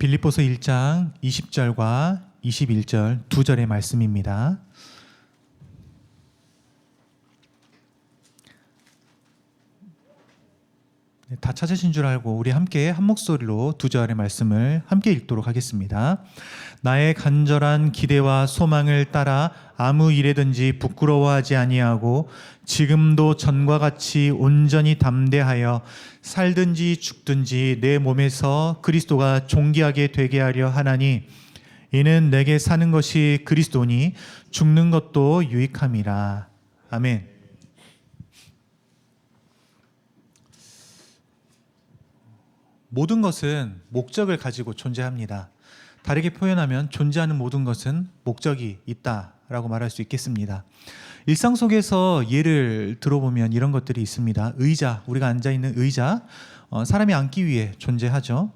빌립보서 1장 20절과 21절 두 절의 말씀입니다. 다 찾으신 줄 알고 우리 함께 한 목소리로 두 절의 말씀을 함께 읽도록 하겠습니다. 나의 간절한 기대와 소망을 따라 아무 일에든지 부끄러워하지 아니하고 지금도 전과 같이 온전히 담대하여 살든지 죽든지 내 몸에서 그리스도가 존귀하게 되게 하려 하나니 이는 내게 사는 것이 그리스도니 죽는 것도 유익함이라. 아멘. 모든 것은 목적을 가지고 존재합니다. 다르게 표현하면 존재하는 모든 것은 목적이 있다라고 말할 수 있겠습니다. 일상 속에서 예를 들어보면 이런 것들이 있습니다. 의자, 우리가 앉아있는 의자, 사람이 앉기 위해 존재하죠.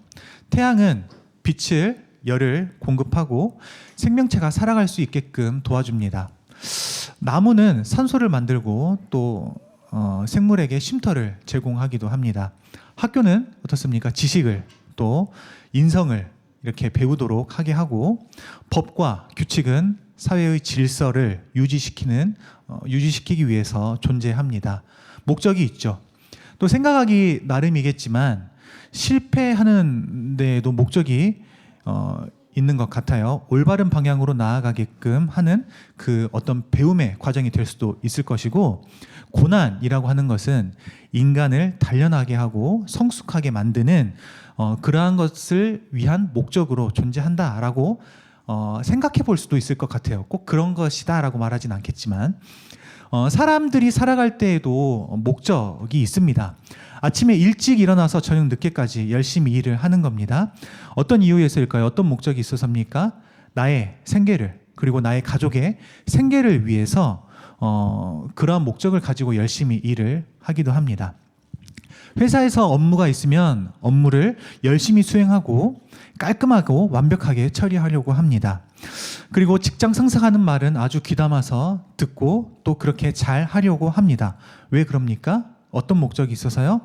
태양은 빛을, 열을 공급하고 생명체가 살아갈 수 있게끔 도와줍니다. 나무는 산소를 만들고 또 생물에게 쉼터를 제공하기도 합니다. 학교는 어떻습니까? 지식을 또 인성을 이렇게 배우도록 하게 하고 법과 규칙은 사회의 질서를 유지시키기 위해서 존재합니다. 목적이 있죠. 또 생각하기 나름이겠지만 실패하는 데에도 목적이 있는 것 같아요. 올바른 방향으로 나아가게끔 하는 그 어떤 배움의 과정이 될 수도 있을 것이고, 고난이라고 하는 것은 인간을 단련하게 하고 성숙하게 만드는 그러한 것을 위한 목적으로 존재한다라고 생각해 볼 수도 있을 것 같아요. 꼭 그런 것이다라고 말하진 않겠지만 사람들이 살아갈 때에도 목적이 있습니다. 아침에 일찍 일어나서 저녁 늦게까지 열심히 일을 하는 겁니다. 어떤 이유에서일까요? 어떤 목적이 있어서입니까? 나의 생계를, 그리고 나의 가족의 생계를 위해서 그러한 목적을 가지고 열심히 일을 하기도 합니다. 회사에서 업무가 있으면 업무를 열심히 수행하고 깔끔하고 완벽하게 처리하려고 합니다. 그리고 직장 상사가 하는 말은 아주 귀담아서 듣고 또 그렇게 잘 하려고 합니다. 왜 그럽니까? 어떤 목적이 있어서요?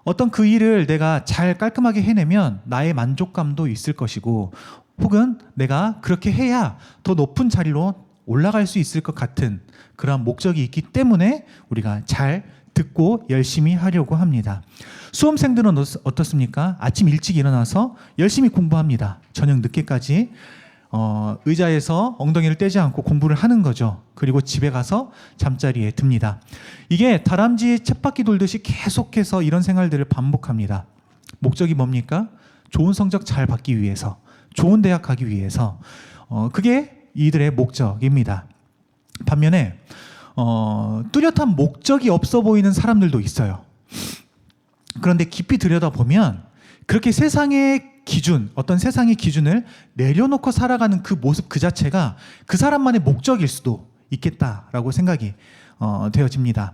어떤 그 일을 내가 잘 깔끔하게 해내면 나의 만족감도 있을 것이고, 혹은 내가 그렇게 해야 더 높은 자리로 올라갈 수 있을 것 같은 그런 목적이 있기 때문에 우리가 잘 듣고 열심히 하려고 합니다. 수험생들은 어떻습니까? 아침 일찍 일어나서 열심히 공부합니다. 저녁 늦게까지 의자에서 엉덩이를 떼지 않고 공부를 하는 거죠. 그리고 집에 가서 잠자리에 듭니다. 이게 다람쥐 쳇바퀴 돌듯이 계속해서 이런 생활들을 반복합니다. 목적이 뭡니까? 좋은 성적 잘 받기 위해서, 좋은 대학 가기 위해서. 그게 이들의 목적입니다. 반면에 뚜렷한 목적이 없어 보이는 사람들도 있어요. 그런데 깊이 들여다보면 그렇게 세상의 기준, 어떤 세상의 기준을 내려놓고 살아가는 그 모습 그 자체가 그 사람만의 목적일 수도 있겠다라고 생각이 되어집니다.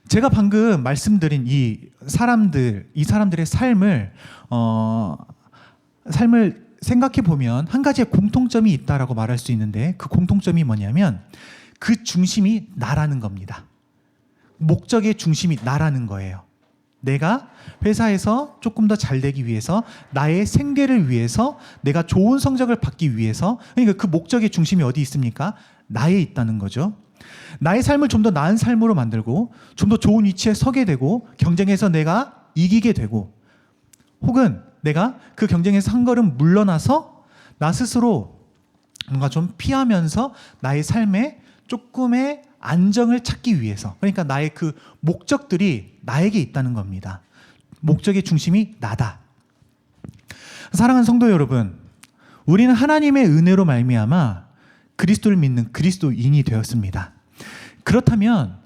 제가 방금 말씀드린 이 사람들의 삶을 생각해 보면 한 가지의 공통점이 있다라고 말할 수 있는데, 그 공통점이 뭐냐면 그 중심이 나라는 겁니다. 목적의 중심이 나라는 거예요. 내가 회사에서 조금 더 잘 되기 위해서, 나의 생계를 위해서, 내가 좋은 성적을 받기 위해서, 그러니까 그 목적의 중심이 어디 있습니까? 나에 있다는 거죠. 나의 삶을 좀 더 나은 삶으로 만들고 좀 더 좋은 위치에 서게 되고 경쟁에서 내가 이기게 되고, 혹은 내가 그 경쟁에서 한 걸음 물러나서 나 스스로 뭔가 좀 피하면서 나의 삶에 조금의 안정을 찾기 위해서, 그러니까 나의 그 목적들이 나에게 있다는 겁니다. 목적의 중심이 나다. 사랑하는 성도 여러분, 우리는 하나님의 은혜로 말미암아 그리스도를 믿는 그리스도인이 되었습니다. 그렇다면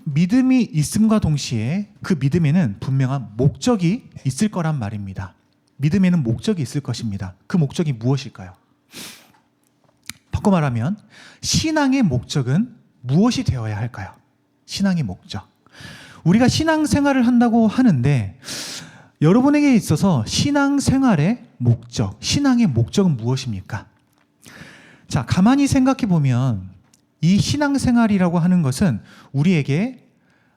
믿음이 있음과 동시에 그 믿음에는 분명한 목적이 있을 거란 말입니다. 믿음에는 목적이 있을 것입니다. 그 목적이 무엇일까요? 바꿔 말하면 신앙의 목적은 무엇이 되어야 할까요? 신앙의 목적. 우리가 신앙생활을 한다고 하는데 여러분에게 있어서 신앙생활의 목적, 신앙의 목적은 무엇입니까? 자, 가만히 생각해 보면 이 신앙생활이라고 하는 것은 우리에게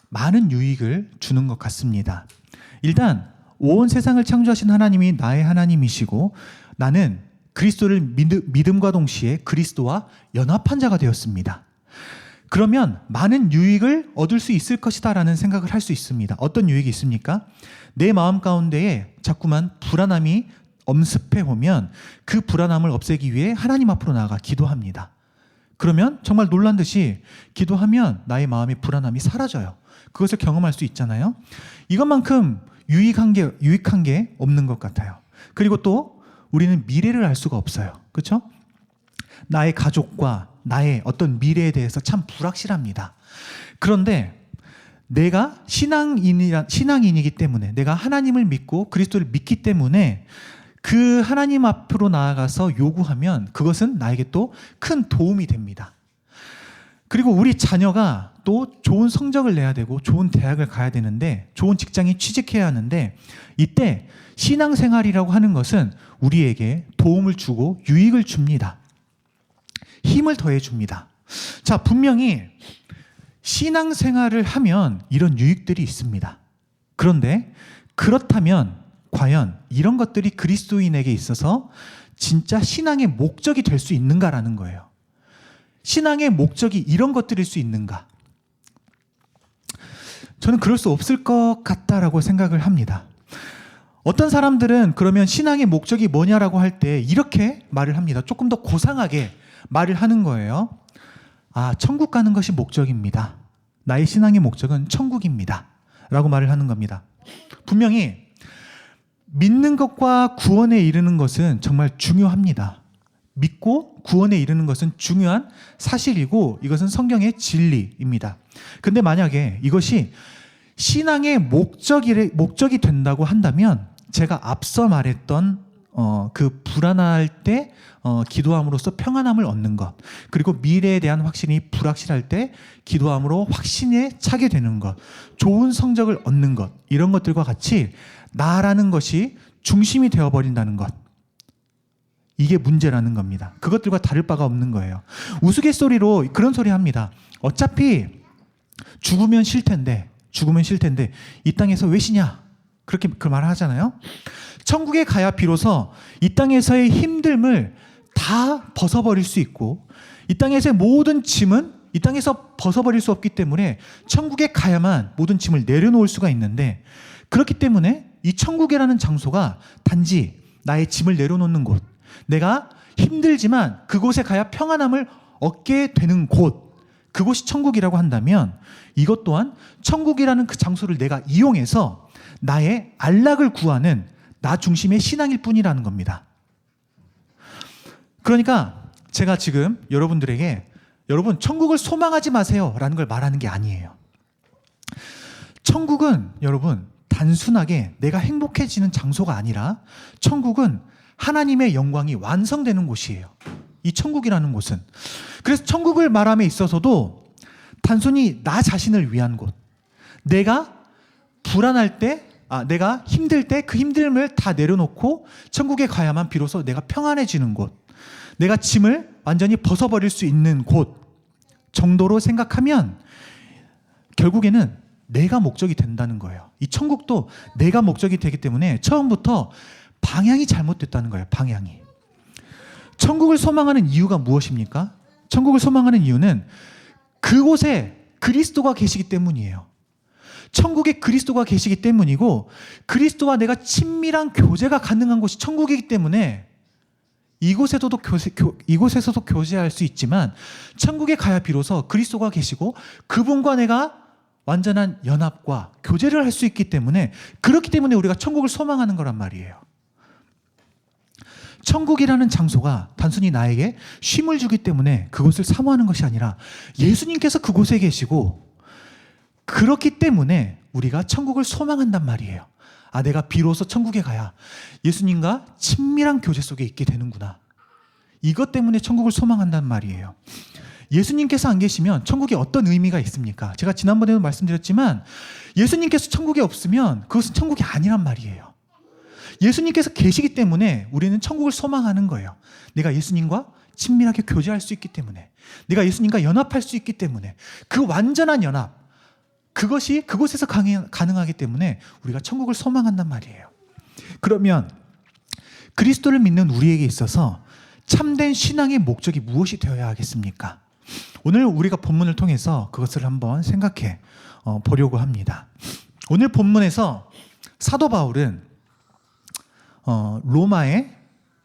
많은 유익을 주는 것 같습니다. 일단 온 세상을 창조하신 하나님이 나의 하나님이시고 나는 그리스도를 믿음과 동시에 그리스도와 연합한 자가 되었습니다. 그러면 많은 유익을 얻을 수 있을 것이다 라는 생각을 할 수 있습니다. 어떤 유익이 있습니까? 내 마음 가운데에 자꾸만 불안함이 엄습해 오면 그 불안함을 없애기 위해 하나님 앞으로 나아가 기도합니다. 그러면 정말 놀란 듯이 기도하면 나의 마음의 불안함이 사라져요. 그것을 경험할 수 있잖아요. 이것만큼 유익한 게 없는 것 같아요. 그리고 또 우리는 미래를 알 수가 없어요. 그렇죠? 나의 가족과 나의 어떤 미래에 대해서 참 불확실합니다. 그런데 내가 신앙인이기 때문에, 내가 하나님을 믿고 그리스도를 믿기 때문에 그 하나님 앞으로 나아가서 요구하면 그것은 나에게 또 큰 도움이 됩니다. 그리고 우리 자녀가 또 좋은 성적을 내야 되고 좋은 대학을 가야 되는데, 좋은 직장에 취직해야 하는데, 이때 신앙생활이라고 하는 것은 우리에게 도움을 주고 유익을 줍니다. 힘을 더해 줍니다. 자, 분명히 신앙생활을 하면 이런 유익들이 있습니다. 그런데 그렇다면 과연 이런 것들이 그리스도인에게 있어서 진짜 신앙의 목적이 될 수 있는가라는 거예요. 신앙의 목적이 이런 것들일 수 있는가? 저는 그럴 수 없을 것 같다라고 생각을 합니다. 어떤 사람들은 그러면 신앙의 목적이 뭐냐라고 할 때 이렇게 말을 합니다. 조금 더 고상하게 말을 하는 거예요. 아, 천국 가는 것이 목적입니다. 나의 신앙의 목적은 천국입니다. 라고 말을 하는 겁니다. 분명히 믿는 것과 구원에 이르는 것은 정말 중요합니다. 믿고 구원에 이르는 것은 중요한 사실이고 이것은 성경의 진리입니다. 근데 만약에 이것이 신앙의 목적이 된다고 한다면 제가 앞서 말했던 그 불안할 때 기도함으로써 평안함을 얻는 것, 그리고 미래에 대한 확신이 불확실할 때 기도함으로 확신에 차게 되는 것, 좋은 성적을 얻는 것, 이런 것들과 같이 나라는 것이 중심이 되어버린다는 것, 이게 문제라는 겁니다. 그것들과 다를 바가 없는 거예요. 우스갯소리로 그런 소리 합니다. 어차피 죽으면 쉴 텐데 이 땅에서 왜 쉬냐? 그렇게 그 말을 하잖아요. 천국에 가야 비로소 이 땅에서의 힘듦을 다 벗어버릴 수 있고, 이 땅에서의 모든 짐은 이 땅에서 벗어버릴 수 없기 때문에 천국에 가야만 모든 짐을 내려놓을 수가 있는데, 그렇기 때문에 이 천국이라는 장소가 단지 나의 짐을 내려놓는 곳, 내가 힘들지만 그곳에 가야 평안함을 얻게 되는 곳, 그곳이 천국이라고 한다면 이것 또한 천국이라는 그 장소를 내가 이용해서 나의 안락을 구하는 나 중심의 신앙일 뿐이라는 겁니다. 그러니까 제가 지금 여러분들에게 여러분 천국을 소망하지 마세요 라는 걸 말하는 게 아니에요. 천국은 여러분 단순하게 내가 행복해지는 장소가 아니라 천국은 하나님의 영광이 완성되는 곳이에요. 이 천국이라는 곳은. 그래서 천국을 말함에 있어서도 단순히 나 자신을 위한 곳, 내가 불안할 때, 내가 힘들 때 그 힘듦을 다 내려놓고 천국에 가야만 비로소 내가 평안해지는 곳, 내가 짐을 완전히 벗어버릴 수 있는 곳 정도로 생각하면 결국에는 내가 목적이 된다는 거예요. 이 천국도 내가 목적이 되기 때문에 처음부터 방향이 잘못됐다는 거예요. 방향이. 천국을 소망하는 이유가 무엇입니까? 천국을 소망하는 이유는 그곳에 그리스도가 계시기 때문이에요. 천국에 그리스도가 계시기 때문이고, 그리스도와 내가 친밀한 교제가 가능한 곳이 천국이기 때문에 이곳에서도 교제할 수 있지만, 천국에 가야 비로소 그리스도가 계시고 그분과 내가 완전한 연합과 교제를 할 수 있기 때문에, 그렇기 때문에 우리가 천국을 소망하는 거란 말이에요. 천국이라는 장소가 단순히 나에게 쉼을 주기 때문에 그곳을 사모하는 것이 아니라 예수님께서 그곳에 계시고 그렇기 때문에 우리가 천국을 소망한단 말이에요. 내가 비로소 천국에 가야 예수님과 친밀한 교제 속에 있게 되는구나. 이것 때문에 천국을 소망한단 말이에요. 예수님께서 안 계시면 천국에 어떤 의미가 있습니까? 제가 지난번에도 말씀드렸지만 예수님께서 천국에 없으면 그것은 천국이 아니란 말이에요. 예수님께서 계시기 때문에 우리는 천국을 소망하는 거예요. 내가 예수님과 친밀하게 교제할 수 있기 때문에, 내가 예수님과 연합할 수 있기 때문에, 그 완전한 연합, 그것이 그곳에서 가능하기 때문에 우리가 천국을 소망한단 말이에요. 그러면 그리스도를 믿는 우리에게 있어서 참된 신앙의 목적이 무엇이 되어야 하겠습니까? 오늘 우리가 본문을 통해서 그것을 한번 생각해 보려고 합니다. 오늘 본문에서 사도 바울은 로마의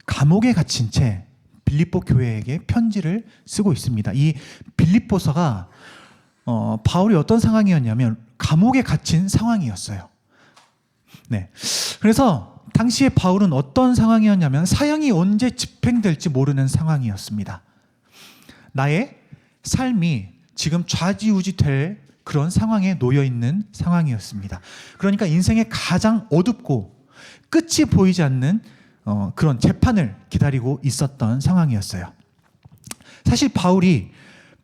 감옥에 갇힌 채 빌립보 교회에게 편지를 쓰고 있습니다. 이 빌립보서가 바울이 어떤 상황이었냐면 감옥에 갇힌 상황이었어요. 네. 그래서 당시에 바울은 어떤 상황이었냐면 사형이 언제 집행될지 모르는 상황이었습니다. 나의 삶이 지금 좌지우지 될 그런 상황에 놓여 있는 상황이었습니다. 그러니까 인생의 가장 어둡고 끝이 보이지 않는 그런 재판을 기다리고 있었던 상황이었어요. 사실 바울이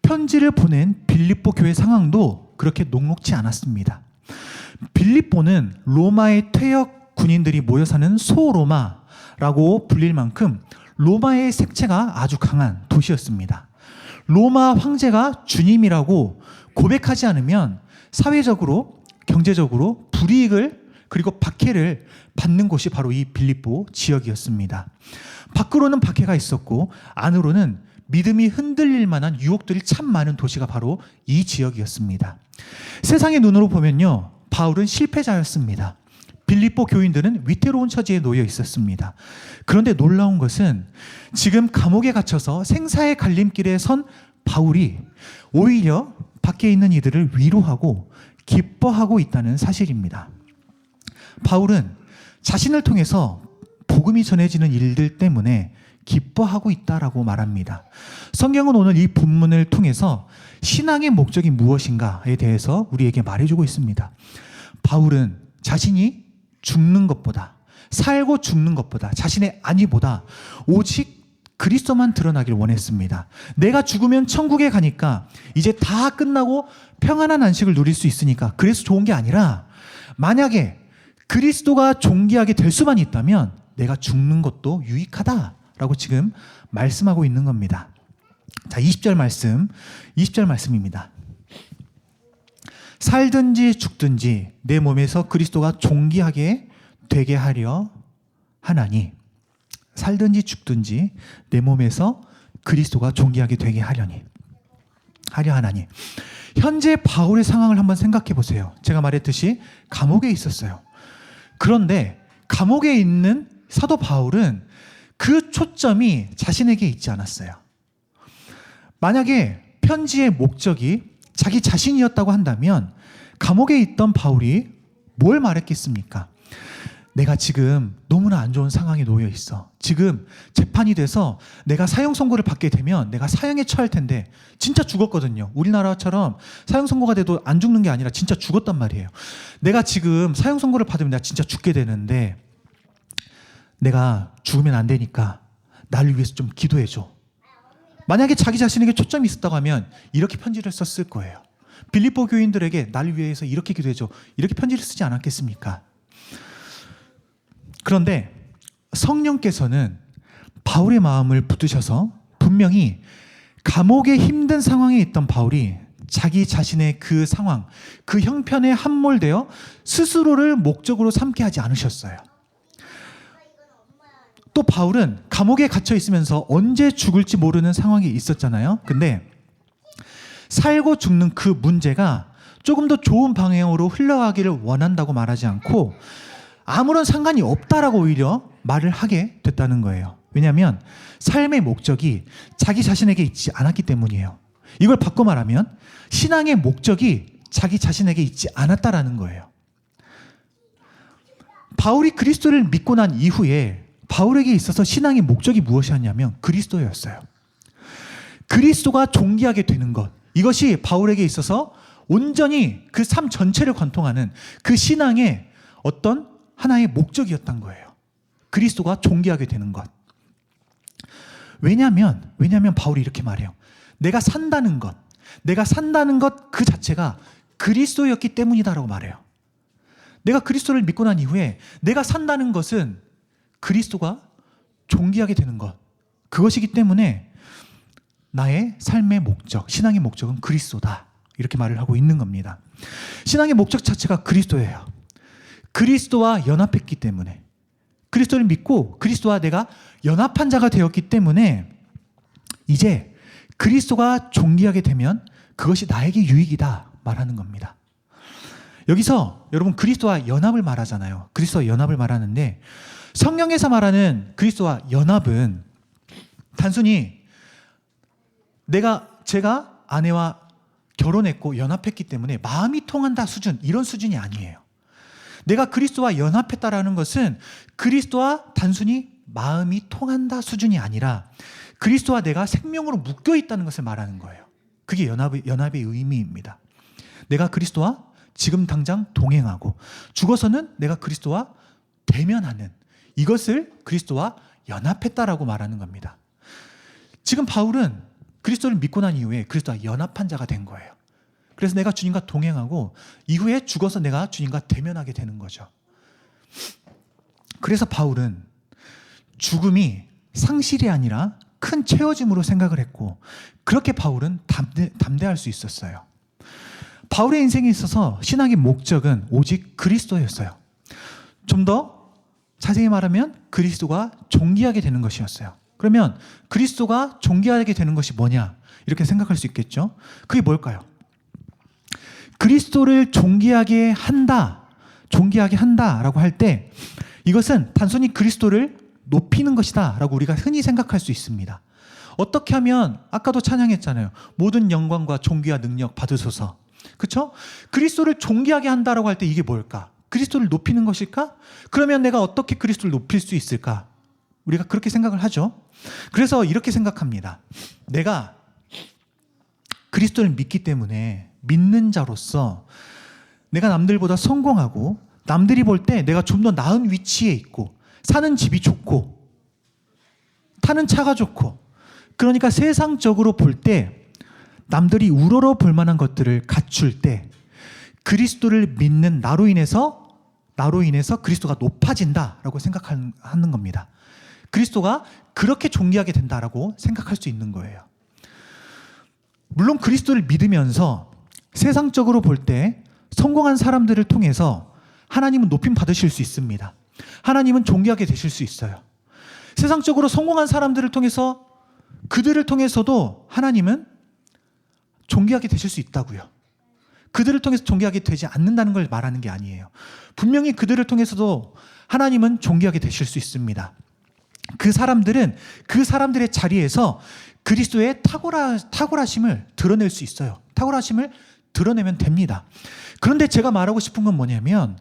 편지를 보낸 빌립보 교회 상황도 그렇게 녹록지 않았습니다. 빌립보는 로마의 퇴역 군인들이 모여 사는 소로마라고 불릴 만큼 로마의 색채가 아주 강한 도시였습니다. 로마 황제가 주님이라고 고백하지 않으면 사회적으로, 경제적으로 불이익을 그리고 박해를 받는 곳이 바로 이 빌립보 지역이었습니다. 밖으로는 박해가 있었고 안으로는 믿음이 흔들릴 만한 유혹들이 참 많은 도시가 바로 이 지역이었습니다. 세상의 눈으로 보면요, 바울은 실패자였습니다. 빌립보 교인들은 위태로운 처지에 놓여 있었습니다. 그런데 놀라운 것은 지금 감옥에 갇혀서 생사의 갈림길에 선 바울이 오히려 밖에 있는 이들을 위로하고 기뻐하고 있다는 사실입니다. 바울은 자신을 통해서 복음이 전해지는 일들 때문에 기뻐하고 있다라고 말합니다. 성경은 오늘 이 본문을 통해서 신앙의 목적이 무엇인가에 대해서 우리에게 말해주고 있습니다. 바울은 자신이 죽는 것보다, 살고 죽는 것보다, 자신의 안위보다 오직 그리스도만 드러나길 원했습니다. 내가 죽으면 천국에 가니까 이제 다 끝나고 평안한 안식을 누릴 수 있으니까 그래서 좋은 게 아니라, 만약에 그리스도가 존귀하게 될 수만 있다면 내가 죽는 것도 유익하다라고 지금 말씀하고 있는 겁니다. 자, 20절 말씀입니다. 살든지 죽든지 내 몸에서 그리스도가 존귀하게 되게 하려 하나니, 살든지 죽든지 내 몸에서 그리스도가 존귀하게 되게 하려 하나니. 현재 바울의 상황을 한번 생각해 보세요. 제가 말했듯이 감옥에 있었어요. 그런데 감옥에 있는 사도 바울은 그 초점이 자신에게 있지 않았어요. 만약에 편지의 목적이 자기 자신이었다고 한다면 감옥에 있던 바울이 뭘 말했겠습니까? 내가 지금 너무나 안 좋은 상황에 놓여 있어. 지금 재판이 돼서 내가 사형 선고를 받게 되면 내가 사형에 처할 텐데, 진짜 죽었거든요. 우리나라처럼 사형 선고가 돼도 안 죽는 게 아니라 진짜 죽었단 말이에요. 내가 지금 사형 선고를 받으면 내가 진짜 죽게 되는데 내가 죽으면 안 되니까 나를 위해서 좀 기도해줘. 만약에 자기 자신에게 초점이 있었다고 하면 이렇게 편지를 썼을 거예요. 빌립보 교인들에게 나를 위해서 이렇게 기도해줘, 이렇게 편지를 쓰지 않았겠습니까? 그런데 성령께서는 바울의 마음을 붙드셔서 분명히 감옥의 힘든 상황에 있던 바울이 자기 자신의 그 상황, 그 형편에 함몰되어 스스로를 목적으로 삼게 하지 않으셨어요. 또 바울은 감옥에 갇혀 있으면서 언제 죽을지 모르는 상황이 있었잖아요. 근데 살고 죽는 그 문제가 조금 더 좋은 방향으로 흘러가기를 원한다고 말하지 않고 아무런 상관이 없다라고 오히려 말을 하게 됐다는 거예요. 왜냐하면 삶의 목적이 자기 자신에게 있지 않았기 때문이에요. 이걸 바꿔 말하면 신앙의 목적이 자기 자신에게 있지 않았다라는 거예요. 바울이 그리스도를 믿고 난 이후에 바울에게 있어서 신앙의 목적이 무엇이었냐면 그리스도였어요. 그리스도가 존귀하게 되는 것, 이것이 바울에게 있어서 온전히 그 삶 전체를 관통하는 그 신앙의 어떤 하나의 목적이었던 거예요. 그리스도가 존귀하게 되는 것. 왜냐하면 바울이 이렇게 말해요. 내가 산다는 것 그 자체가 그리스도였기 때문이다라고 말해요. 내가 그리스도를 믿고 난 이후에 내가 산다는 것은 그리스도가 존귀하게 되는 것, 그것이기 때문에 나의 삶의 목적, 신앙의 목적은 그리스도다, 이렇게 말을 하고 있는 겁니다. 신앙의 목적 자체가 그리스도예요. 그리스도와 연합했기 때문에, 그리스도를 믿고 그리스도와 내가 연합한 자가 되었기 때문에 이제 그리스도가 존귀하게 되면 그것이 나에게 유익이다 말하는 겁니다. 여기서 여러분 그리스도와 연합을 말하잖아요. 그리스도와 연합을 말하는데 성경에서 말하는 그리스도와 연합은 단순히 제가 아내와 결혼했고 연합했기 때문에 마음이 통한다 수준, 이런 수준이 아니에요. 내가 그리스도와 연합했다라는 것은 그리스도와 단순히 마음이 통한다 수준이 아니라 그리스도와 내가 생명으로 묶여 있다는 것을 말하는 거예요. 그게 연합의 의미입니다. 내가 그리스도와 지금 당장 동행하고 죽어서는 내가 그리스도와 대면하는, 이것을 그리스도와 연합했다라고 말하는 겁니다. 지금 바울은 그리스도를 믿고 난 이후에 그리스도와 연합한 자가 된 거예요. 그래서 내가 주님과 동행하고 이후에 죽어서 내가 주님과 대면하게 되는 거죠. 그래서 바울은 죽음이 상실이 아니라 큰 채워짐으로 생각을 했고, 그렇게 바울은 담대할 수 있었어요. 바울의 인생에 있어서 신앙의 목적은 오직 그리스도였어요. 좀 더 자세히 말하면 그리스도가 존귀하게 되는 것이었어요. 그러면 그리스도가 존귀하게 되는 것이 뭐냐, 이렇게 생각할 수 있겠죠. 그게 뭘까요? 그리스도를 존귀하게 한다라고 할 때 이것은 단순히 그리스도를 높이는 것이다 라고 우리가 흔히 생각할 수 있습니다. 어떻게 하면, 아까도 찬양했잖아요. 모든 영광과 존귀와 능력 받으소서. 그렇죠? 그리스도를 존귀하게 한다라고 할 때 이게 뭘까? 그리스도를 높이는 것일까? 그러면 내가 어떻게 그리스도를 높일 수 있을까? 우리가 그렇게 생각을 하죠. 그래서 이렇게 생각합니다. 내가 그리스도를 믿기 때문에 믿는 자로서 내가 남들보다 성공하고 남들이 볼 때 내가 좀 더 나은 위치에 있고 사는 집이 좋고 타는 차가 좋고, 그러니까 세상적으로 볼 때 남들이 우러러 볼 만한 것들을 갖출 때 그리스도를 믿는 나로 인해서 그리스도가 높아진다라고 생각하는 겁니다. 그리스도가 그렇게 존귀하게 된다라고 생각할 수 있는 거예요. 물론 그리스도를 믿으면서 세상적으로 볼 때 성공한 사람들을 통해서 하나님은 높임 받으실 수 있습니다. 하나님은 존귀하게 되실 수 있어요. 세상적으로 성공한 사람들을 통해서, 그들을 통해서도 하나님은 존귀하게 되실 수 있다고요. 그들을 통해서 존귀하게 되지 않는다는 걸 말하는 게 아니에요. 분명히 그들을 통해서도 하나님은 존귀하게 되실 수 있습니다. 그 사람들은 그 사람들의 자리에서 그리스도의 탁월하심을 드러낼 수 있어요. 탁월하심을 드러내면 됩니다. 그런데 제가 말하고 싶은 건 뭐냐면,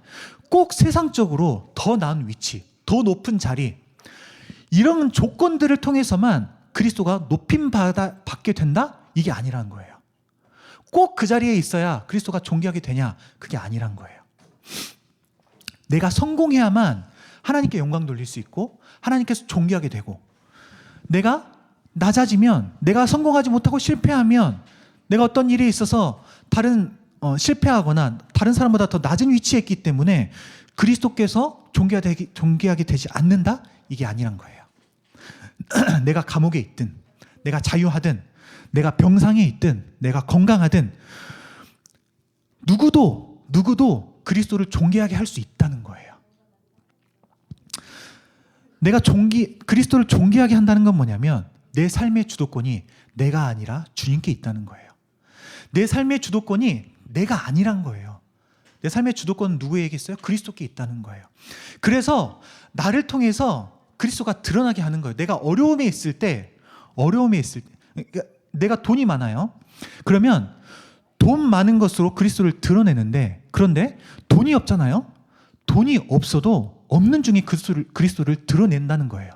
꼭 세상적으로 더 나은 위치, 더 높은 자리, 이런 조건들을 통해서만 그리스도가 높임 받게 된다? 이게 아니라는 거예요. 꼭 그 자리에 있어야 그리스도가 존귀하게 되냐? 그게 아니란 거예요. 내가 성공해야만 하나님께 영광 돌릴 수 있고 하나님께서 존귀하게 되고, 내가 낮아지면, 내가 성공하지 못하고 실패하면, 내가 어떤 일에 있어서 실패하거나 다른 사람보다 더 낮은 위치에 있기 때문에 그리스도께서 존귀하게 되지 않는다? 이게 아니란 거예요. 내가 감옥에 있든, 내가 자유하든, 내가 병상에 있든, 내가 건강하든, 누구도 그리스도를 존귀하게 할 수 있다는 거예요. 내가 그리스도를 존귀하게 한다는 건 뭐냐면, 내 삶의 주도권이 내가 아니라 주님께 있다는 거예요. 내 삶의 주도권이 내가 아니란 거예요. 내 삶의 주도권은 누구에게 있어요? 그리스도께 있다는 거예요. 그래서 나를 통해서 그리스도가 드러나게 하는 거예요. 내가 어려움에 있을 때, 그러니까 내가 돈이 많아요. 그러면 돈 많은 것으로 그리스도를 드러내는데, 그런데 돈이 없잖아요. 돈이 없어도 없는 중에 그리스도를 드러낸다는 거예요.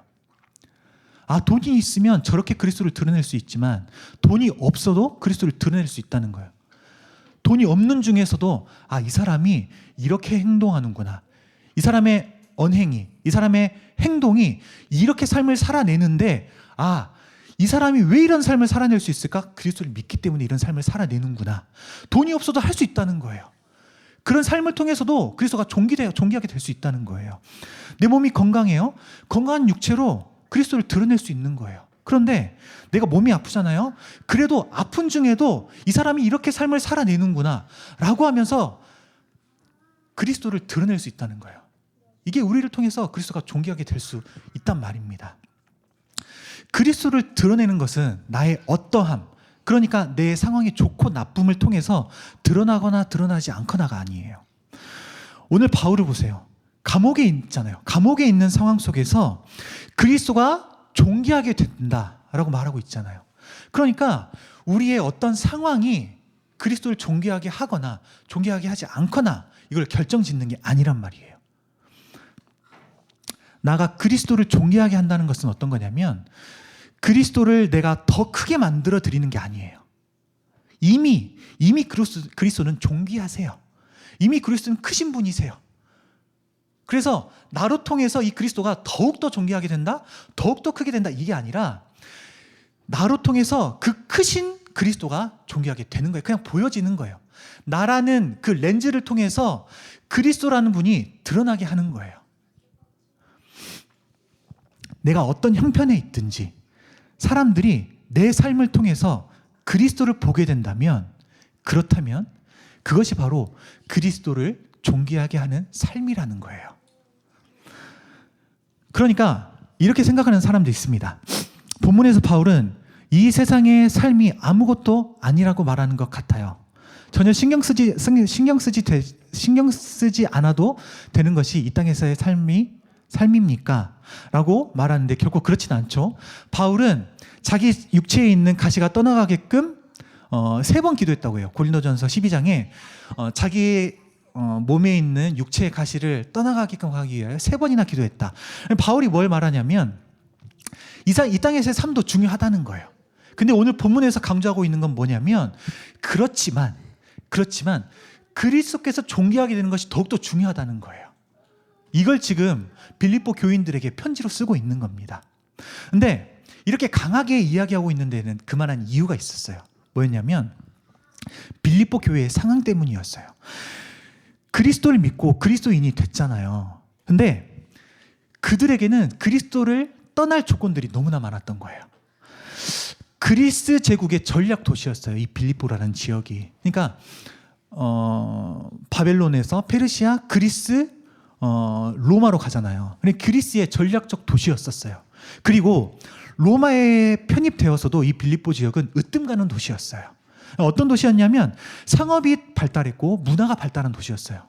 돈이 있으면 저렇게 그리스도를 드러낼 수 있지만 돈이 없어도 그리스도를 드러낼 수 있다는 거예요. 돈이 없는 중에서도 이 사람이 이렇게 행동하는구나, 이 사람의 언행이, 이 사람의 행동이 이렇게 삶을 살아내는데 이 사람이 왜 이런 삶을 살아낼 수 있을까? 그리스도를 믿기 때문에 이런 삶을 살아내는구나. 돈이 없어도 할 수 있다는 거예요. 그런 삶을 통해서도 그리스도가 존귀하게 될 수 있다는 거예요. 내 몸이 건강해요. 건강한 육체로 그리스도를 드러낼 수 있는 거예요. 그런데 내가 몸이 아프잖아요. 그래도 아픈 중에도 이 사람이 이렇게 삶을 살아내는구나 라고 하면서 그리스도를 드러낼 수 있다는 거예요. 이게 우리를 통해서 그리스도가 존귀하게 될 수 있단 말입니다. 그리스도를 드러내는 것은 나의 어떠함, 그러니까 내 상황이 좋고 나쁨을 통해서 드러나거나 드러나지 않거나가 아니에요. 오늘 바울을 보세요. 감옥에 있잖아요. 감옥에 있는 상황 속에서 그리스도가 존귀하게 된다라고 말하고 있잖아요. 그러니까 우리의 어떤 상황이 그리스도를 존귀하게 하거나 존귀하게 하지 않거나 이걸 결정짓는 게 아니란 말이에요. 나가 그리스도를 존귀하게 한다는 것은 어떤 거냐면 그리스도를 내가 더 크게 만들어 드리는 게 아니에요. 이미 그리스도는 존귀하세요. 이미 그리스도는 크신 분이세요. 그래서 나로 통해서 이 그리스도가 더욱더 존귀하게 된다? 더욱더 크게 된다? 이게 아니라 나로 통해서 그 크신 그리스도가 존귀하게 되는 거예요. 그냥 보여지는 거예요. 나라는 그 렌즈를 통해서 그리스도라는 분이 드러나게 하는 거예요. 내가 어떤 형편에 있든지 사람들이 내 삶을 통해서 그리스도를 보게 된다면, 그렇다면 그것이 바로 그리스도를 존귀하게 하는 삶이라는 거예요. 그러니까 이렇게 생각하는 사람도 있습니다. 본문에서 바울은 이 세상의 삶이 아무것도 아니라고 말하는 것 같아요. 전혀 신경 쓰지 않아도 되는 것이 이 땅에서의 삶입니까? 라고 말하는데 결코 그렇진 않죠. 바울은 자기 육체에 있는 가시가 떠나가게끔 3번 기도했다고 해요. 고린도전서 12장에 자기 몸에 있는 육체의 가시를 떠나가게끔 하기 위하여 3번이나 기도했다. 바울이 뭘 말하냐면 이 땅에서의 삶도 중요하다는 거예요. 근데 오늘 본문에서 강조하고 있는 건 뭐냐면 그렇지만 그리스도께서 존귀하게 되는 것이 더욱더 중요하다는 거예요. 이걸 지금 빌립보 교인들에게 편지로 쓰고 있는 겁니다. 근데 이렇게 강하게 이야기하고 있는 데는 그만한 이유가 있었어요. 뭐였냐면 빌립보 교회의 상황 때문이었어요. 그리스도를 믿고 그리스도인이 됐잖아요. 근데 그들에게는 그리스도를 떠날 조건들이 너무나 많았던 거예요. 그리스 제국의 전략 도시였어요. 이 빌립보라는 지역이. 그러니까 바벨론에서 페르시아, 그리스, 로마로 가잖아요. 근데 그리스의 전략적 도시였었어요. 그리고 로마에 편입되어서도 이 빌립보 지역은 으뜸 가는 도시였어요. 어떤 도시였냐면 상업이 발달했고 문화가 발달한 도시였어요.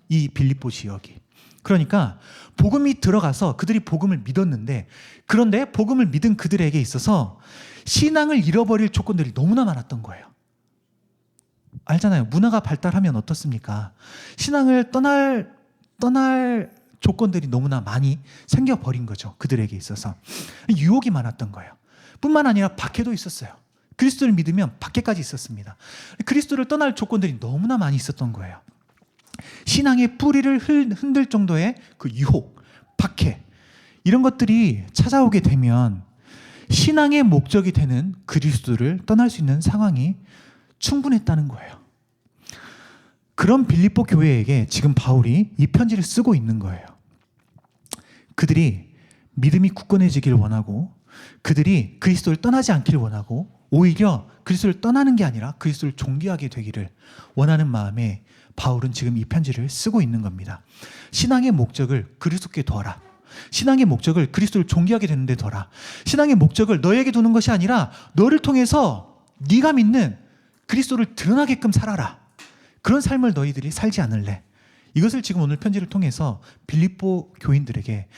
이 빌립보 지역이. 그러니까 복음이 들어가서 그들이 복음을 믿었는데, 그런데 복음을 믿은 그들에게 있어서 신앙을 잃어버릴 조건들이 너무나 많았던 거예요. 알잖아요. 문화가 발달하면 어떻습니까? 신앙을 떠날 조건들이 너무나 많이 생겨버린 거죠. 그들에게 있어서. 유혹이 많았던 거예요. 뿐만 아니라 박해도 있었어요. 그리스도를 믿으면 박해까지 있었습니다. 그리스도를 떠날 조건들이 너무나 많이 있었던 거예요. 신앙의 뿌리를 흔들 정도의 그 유혹, 박해, 이런 것들이 찾아오게 되면 신앙의 목적이 되는 그리스도를 떠날 수 있는 상황이 충분했다는 거예요. 그런 빌립보 교회에게 지금 바울이 이 편지를 쓰고 있는 거예요. 그들이 믿음이 굳건해지길 원하고, 그들이 그리스도를 떠나지 않길 원하고, 오히려 그리스도를 떠나는 게 아니라 그리스도를 존귀하게 되기를 원하는 마음에 바울은 지금 이 편지를 쓰고 있는 겁니다. 신앙의 목적을 그리스도께 두어라. 신앙의 목적을 그리스도를 존귀하게 되는 데 둬라. 신앙의 목적을 너에게 두는 것이 아니라 너를 통해서 네가 믿는 그리스도를 드러나게끔 살아라. 그런 삶을 너희들이 살지 않을래. 이것을 지금 오늘 편지를 통해서 빌립보 교인들에게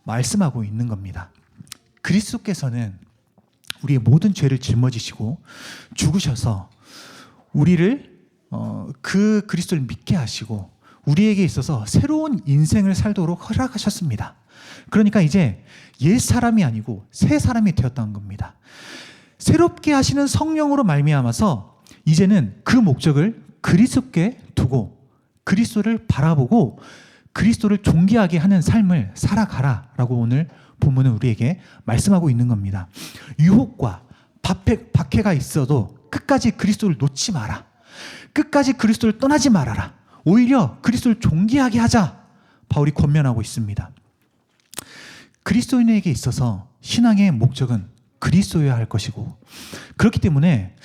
말씀하고 있는 겁니다. 그리스도께서는 우리의 모든 죄를 짊어지시고 죽으셔서 우리를 그 그리스도를 믿게 하시고 우리에게 있어서 새로운 인생을 살도록 허락하셨습니다. 그러니까 이제 옛 사람이 아니고 새 사람이 되었다는 겁니다. 새롭게 하시는 성령으로 말미암아서 이제는 그 목적을 그리스도께 두고 그리스도를 바라보고 그리스도를 존귀하게 하는 삶을 살아가라라고 오늘 본문은 우리에게 말씀하고 있는 겁니다. 유혹과 박해가 있어도 끝까지 그리스도를 놓지 마라. 끝까지 그리스도를 떠나지 말아라. 오히려 그리스도를 존귀하게 하자. 바울이 권면하고 있습니다. 그리스도인에게 있어서 신앙의 목적은 그리스도여야 할 것이고, 그렇기 때문에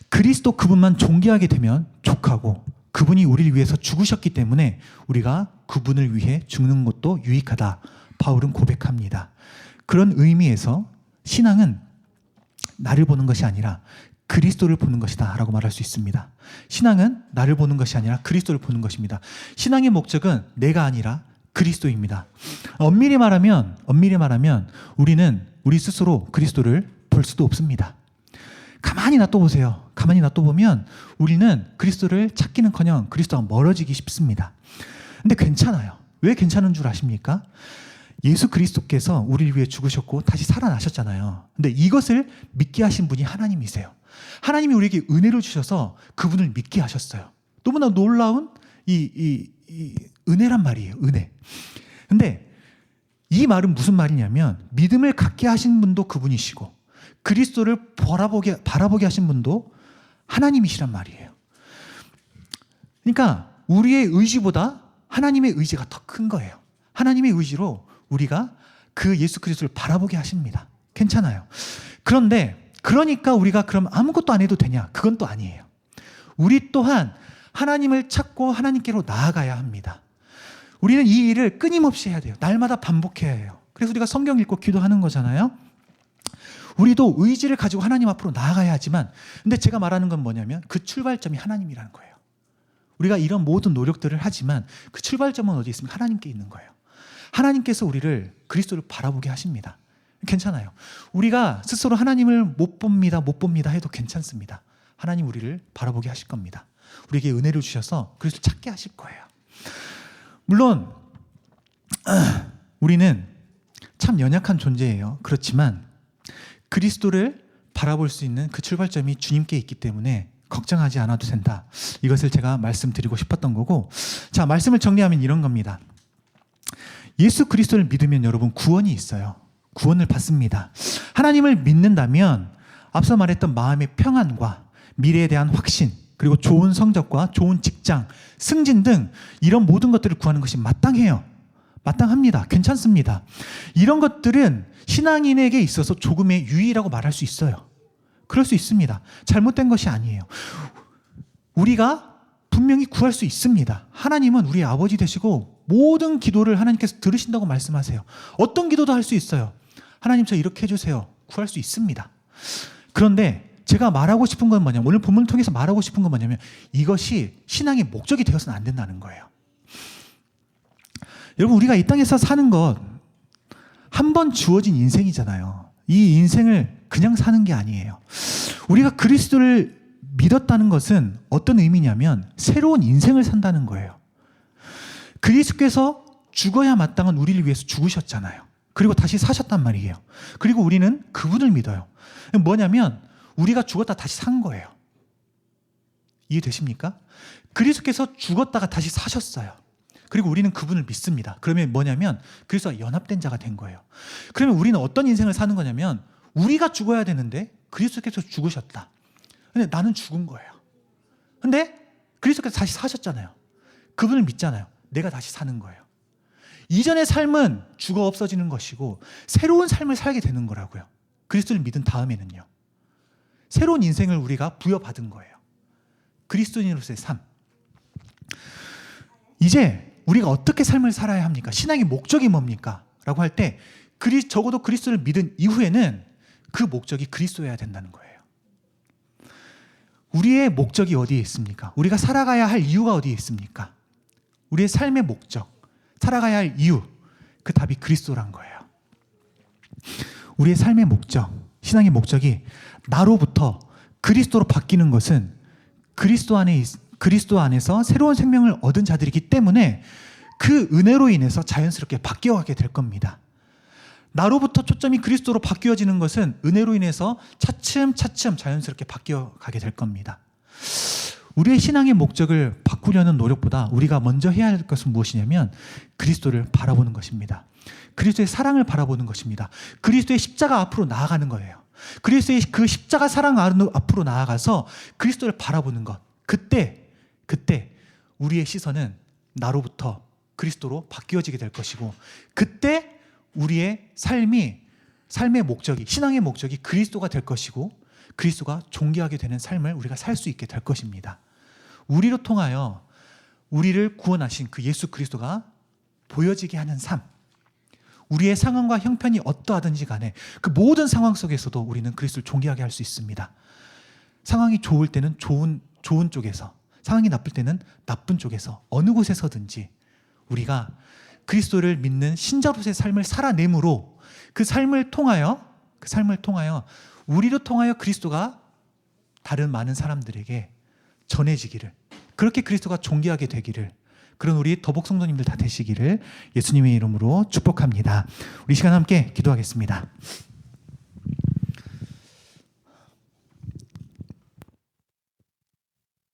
그리스도 그분만 존귀하게 되면 족하고 그분이 우리를 위해서 죽으셨기 때문에 우리가 그분을 위해 죽는 것도 유익하다. 바울은 고백합니다. 그런 의미에서 신앙은 나를 보는 것이 아니라 그리스도를 보는 것이다 라고 말할 수 있습니다. 신앙은 나를 보는 것이 아니라 그리스도를 보는 것입니다. 신앙의 목적은 내가 아니라 그리스도입니다. 엄밀히 말하면 우리는 우리 스스로 그리스도를 볼 수도 없습니다. 가만히 놔둬보세요. 가만히 놔둬보면 우리는 그리스도를 찾기는커녕 그리스도와 멀어지기 쉽습니다. 근데 괜찮아요. 왜 괜찮은 줄 아십니까? 예수 그리스도께서 우리를 위해 죽으셨고 다시 살아나셨잖아요. 근데 이것을 믿게 하신 분이 하나님이세요. 하나님이 우리에게 은혜를 주셔서 그분을 믿게 하셨어요. 너무나 놀라운 이 은혜란 말이에요. 은혜. 근데 이 말은 무슨 말이냐면 믿음을 갖게 하신 분도 그분이시고 그리스도를 바라보게 하신 분도 하나님이시란 말이에요. 그러니까 우리의 의지보다 하나님의 의지가 더 큰 거예요. 하나님의 의지로 우리가 그 예수 그리스도를 바라보게 하십니다. 괜찮아요. 그런데 그러니까 우리가 그럼 아무것도 안 해도 되냐? 그건 또 아니에요. 우리 또한 하나님을 찾고 하나님께로 나아가야 합니다. 우리는 이 일을 끊임없이 해야 돼요. 날마다 반복해야 해요. 그래서 우리가 성경 읽고 기도하는 거잖아요. 우리도 의지를 가지고 하나님 앞으로 나아가야 하지만 근데 제가 말하는 건 뭐냐면 그 출발점이 하나님이라는 거예요. 우리가 이런 모든 노력들을 하지만 그 출발점은 어디 있습니까? 하나님께 있는 거예요. 하나님께서 우리를 그리스도를 바라보게 하십니다. 괜찮아요. 우리가 스스로 하나님을 못 봅니다 해도 괜찮습니다. 하나님 우리를 바라보게 하실 겁니다. 우리에게 은혜를 주셔서 그리스도를 찾게 하실 거예요. 물론 우리는 참 연약한 존재예요. 그렇지만 그리스도를 바라볼 수 있는 그 출발점이 주님께 있기 때문에 걱정하지 않아도 된다. 이것을 제가 말씀드리고 싶었던 거고, 자, 말씀을 정리하면 이런 겁니다. 예수 그리스도를 믿으면 여러분 구원이 있어요. 구원을 받습니다. 하나님을 믿는다면 앞서 말했던 마음의 평안과 미래에 대한 확신, 그리고 좋은 성적과 좋은 직장, 승진 등 이런 모든 것들을 구하는 것이 마땅해요. 마땅합니다. 괜찮습니다. 이런 것들은 신앙인에게 있어서 조금의 유의라고 말할 수 있어요. 그럴 수 있습니다. 잘못된 것이 아니에요. 우리가 분명히 구할 수 있습니다. 하나님은 우리의 아버지 되시고 모든 기도를 하나님께서 들으신다고 말씀하세요. 어떤 기도도 할 수 있어요. 하나님 저 이렇게 해주세요. 구할 수 있습니다. 그런데 제가 말하고 싶은 건 뭐냐면, 오늘 본문을 통해서 말하고 싶은 건 뭐냐면 이것이 신앙의 목적이 되어서는 안 된다는 거예요. 여러분, 우리가 이 땅에서 사는 것 한 번 주어진 인생이잖아요. 이 인생을 그냥 사는 게 아니에요. 우리가 그리스도를 믿었다는 것은 어떤 의미냐면 새로운 인생을 산다는 거예요. 그리스도께서 죽어야 마땅한 우리를 위해서 죽으셨잖아요. 그리고 다시 사셨단 말이에요. 그리고 우리는 그분을 믿어요. 뭐냐면 우리가 죽었다 다시 산 거예요. 이해되십니까? 그리스도께서 죽었다가 다시 사셨어요. 그리고 우리는 그분을 믿습니다. 그러면 뭐냐면 그리스도와 연합된 자가 된 거예요. 그러면 우리는 어떤 인생을 사는 거냐면 우리가 죽어야 되는데 그리스도께서 죽으셨다. 근데 나는 죽은 거예요. 근데 그리스도께서 다시 사셨잖아요. 그분을 믿잖아요. 내가 다시 사는 거예요. 이전의 삶은 죽어 없어지는 것이고 새로운 삶을 살게 되는 거라고요. 그리스도를 믿은 다음에는요. 새로운 인생을 우리가 부여받은 거예요. 그리스도인으로서의 삶. 이제 우리가 어떻게 삶을 살아야 합니까? 신앙의 목적이 뭡니까? 라고 할 때 적어도 그리스도를 믿은 이후에는 그 목적이 그리스도여야 된다는 거예요. 우리의 목적이 어디에 있습니까? 우리가 살아가야 할 이유가 어디에 있습니까? 우리의 삶의 목적, 살아가야 할 이유, 그 답이 그리스도란 거예요. 우리의 삶의 목적, 신앙의 목적이 나로부터 그리스도로 바뀌는 것은 그리스도 안에서 새로운 생명을 얻은 자들이기 때문에 그 은혜로 인해서 자연스럽게 바뀌어가게 될 겁니다. 나로부터 초점이 그리스도로 바뀌어지는 것은 은혜로 인해서 차츰차츰 자연스럽게 바뀌어가게 될 겁니다. 우리의 신앙의 목적을 바꾸려는 노력보다 우리가 먼저 해야 할 것은 무엇이냐면 그리스도를 바라보는 것입니다. 그리스도의 사랑을 바라보는 것입니다. 그리스도의 십자가 앞으로 나아가는 거예요. 그리스도의 그 십자가 사랑 앞으로 나아가서 그리스도를 바라보는 것. 그때 우리의 시선은 나로부터 그리스도로 바뀌어지게 될 것이고, 그때 우리의 삶의 목적이, 신앙의 목적이 그리스도가 될 것이고, 그리스도가 존귀하게 되는 삶을 우리가 살 수 있게 될 것입니다. 우리로 통하여 우리를 구원하신 그 예수 그리스도가 보여지게 하는 삶, 우리의 상황과 형편이 어떠하든지 간에 그 모든 상황 속에서도 우리는 그리스도를 존귀하게 할 수 있습니다. 상황이 좋을 때는 좋은 쪽에서, 상황이 나쁠 때는 나쁜 쪽에서, 어느 곳에서든지 우리가 그리스도를 믿는 신자로서의 삶을 살아내므로 그 삶을 통하여 우리로 통하여 그리스도가 다른 많은 사람들에게 전해지기를, 그렇게 그리스도가 존귀하게 되기를, 그런 우리 더복 성도님들 다 되시기를 예수님의 이름으로 축복합니다. 우리 시간 함께 기도하겠습니다.